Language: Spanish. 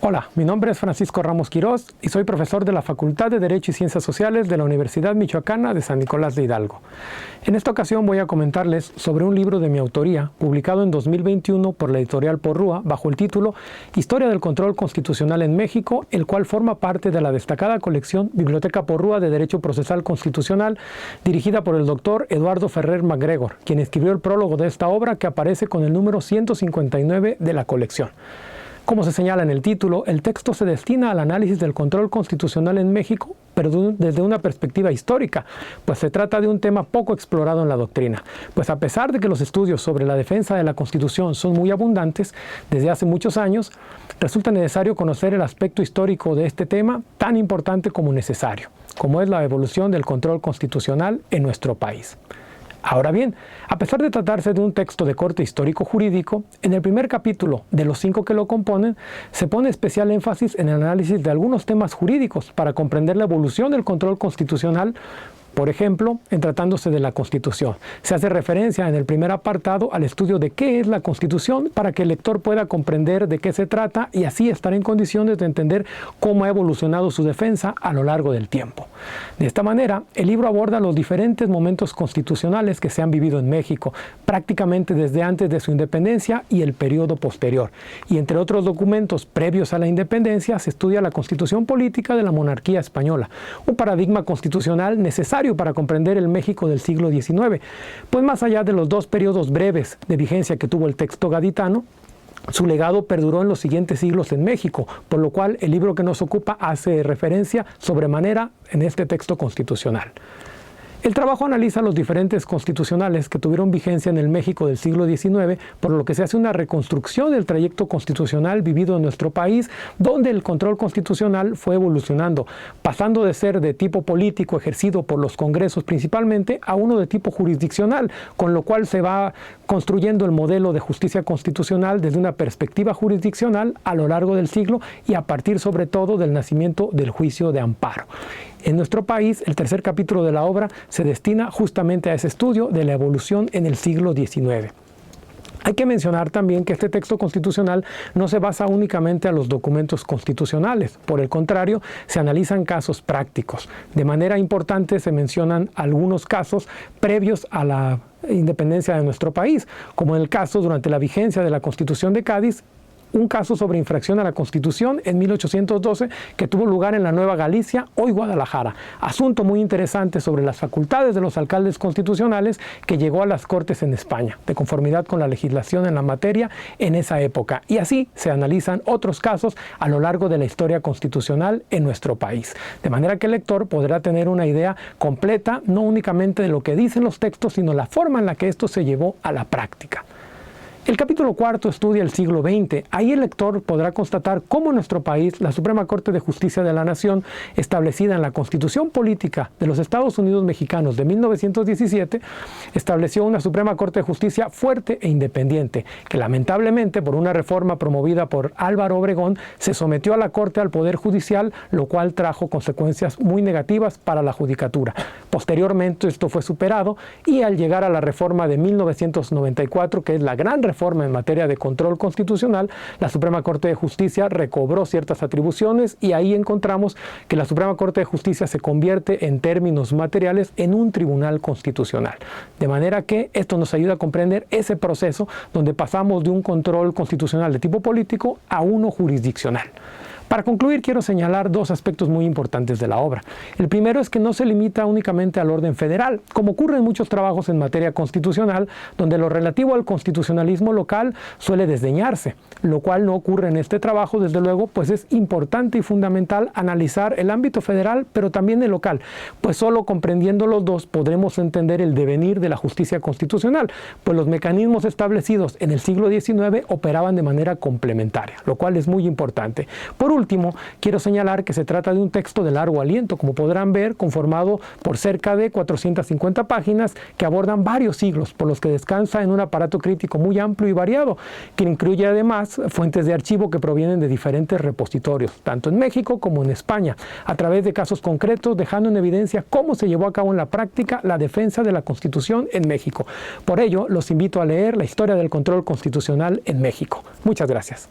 Hola, mi nombre es Francisco Ramos Quirós y soy profesor de la Facultad de Derecho y Ciencias Sociales de la Universidad Michoacana de San Nicolás de Hidalgo. En esta ocasión voy a comentarles sobre un libro de mi autoría, publicado en 2021 por la editorial Porrúa, bajo el título Historia del Control Constitucional en México, el cual forma parte de la destacada colección Biblioteca Porrúa de Derecho Procesal Constitucional, dirigida por el doctor Eduardo Ferrer MacGregor, quien escribió el prólogo de esta obra que aparece con el número 159 de la colección. Como se señala en el título, el texto se destina al análisis del control constitucional en México, pero desde una perspectiva histórica, pues se trata de un tema poco explorado en la doctrina. Pues a pesar de que los estudios sobre la defensa de la Constitución son muy abundantes desde hace muchos años, resulta necesario conocer el aspecto histórico de este tema tan importante como necesario, como es la evolución del control constitucional en nuestro país. Ahora bien, a pesar de tratarse de un texto de corte histórico-jurídico, en el primer capítulo de los 5 que lo componen, se pone especial énfasis en el análisis de algunos temas jurídicos para comprender la evolución del control constitucional. Por ejemplo, en tratándose de la Constitución, se hace referencia en el primer apartado al estudio de qué es la Constitución para que el lector pueda comprender de qué se trata y así estar en condiciones de entender cómo ha evolucionado su defensa a lo largo del tiempo. De esta manera, el libro aborda los diferentes momentos constitucionales que se han vivido en México, prácticamente desde antes de su independencia y el periodo posterior. Y entre otros documentos previos a la independencia, se estudia la Constitución política de la monarquía española, un paradigma constitucional necesario para comprender el México del siglo XIX, pues más allá de los 2 periodos breves de vigencia que tuvo el texto gaditano, su legado perduró en los siguientes siglos en México, por lo cual el libro que nos ocupa hace referencia sobremanera en este texto constitucional. El trabajo analiza los diferentes constitucionales que tuvieron vigencia en el México del siglo XIX, por lo que se hace una reconstrucción del trayecto constitucional vivido en nuestro país, donde el control constitucional fue evolucionando, pasando de ser de tipo político ejercido por los congresos principalmente, a uno de tipo jurisdiccional, con lo cual se va construyendo el modelo de justicia constitucional desde una perspectiva jurisdiccional a lo largo del siglo y a partir sobre todo del nacimiento del juicio de amparo. En nuestro país, el tercer capítulo de la obra se destina justamente a ese estudio de la evolución en el siglo XIX. Hay que mencionar también que este texto constitucional no se basa únicamente a los documentos constitucionales. Por el contrario, se analizan casos prácticos. De manera importante se mencionan algunos casos previos a la independencia de nuestro país, como en el caso durante la vigencia de la Constitución de Cádiz, un caso sobre infracción a la Constitución en 1812 que tuvo lugar en la Nueva Galicia, hoy Guadalajara. Asunto muy interesante sobre las facultades de los alcaldes constitucionales que llegó a las Cortes en España, de conformidad con la legislación en la materia en esa época. Y así se analizan otros casos a lo largo de la historia constitucional en nuestro país. De manera que el lector podrá tener una idea completa, no únicamente de lo que dicen los textos, sino la forma en la que esto se llevó a la práctica. El capítulo 4 estudia el siglo XX. Ahí el lector podrá constatar cómo en nuestro país la Suprema Corte de Justicia de la Nación, establecida en la Constitución Política de los Estados Unidos Mexicanos de 1917, estableció una Suprema Corte de Justicia fuerte e independiente, que lamentablemente por una reforma promovida por Álvaro Obregón se sometió a la Corte al Poder Judicial, lo cual trajo consecuencias muy negativas para la judicatura. Posteriormente esto fue superado y al llegar a la reforma de 1994, que es la gran reforma en materia de control constitucional, la Suprema Corte de Justicia recobró ciertas atribuciones y ahí encontramos que la Suprema Corte de Justicia se convierte en términos materiales en un tribunal constitucional. De manera que esto nos ayuda a comprender ese proceso donde pasamos de un control constitucional de tipo político a uno jurisdiccional. Para concluir, quiero señalar 2 aspectos muy importantes de la obra. El primero es que no se limita únicamente al orden federal, como ocurre en muchos trabajos en materia constitucional, donde lo relativo al constitucionalismo local suele desdeñarse, lo cual no ocurre en este trabajo, desde luego, pues es importante y fundamental analizar el ámbito federal, pero también el local, pues solo comprendiendo los dos podremos entender el devenir de la justicia constitucional, pues los mecanismos establecidos en el siglo XIX operaban de manera complementaria, lo cual es muy importante. Por último, quiero señalar que se trata de un texto de largo aliento, como podrán ver, conformado por cerca de 450 páginas que abordan varios siglos, por los que descansa en un aparato crítico muy amplio y variado, que incluye además fuentes de archivo que provienen de diferentes repositorios, tanto en México como en España, a través de casos concretos, dejando en evidencia cómo se llevó a cabo en la práctica la defensa de la Constitución en México. Por ello, los invito a leer La historia del control constitucional en México. Muchas gracias.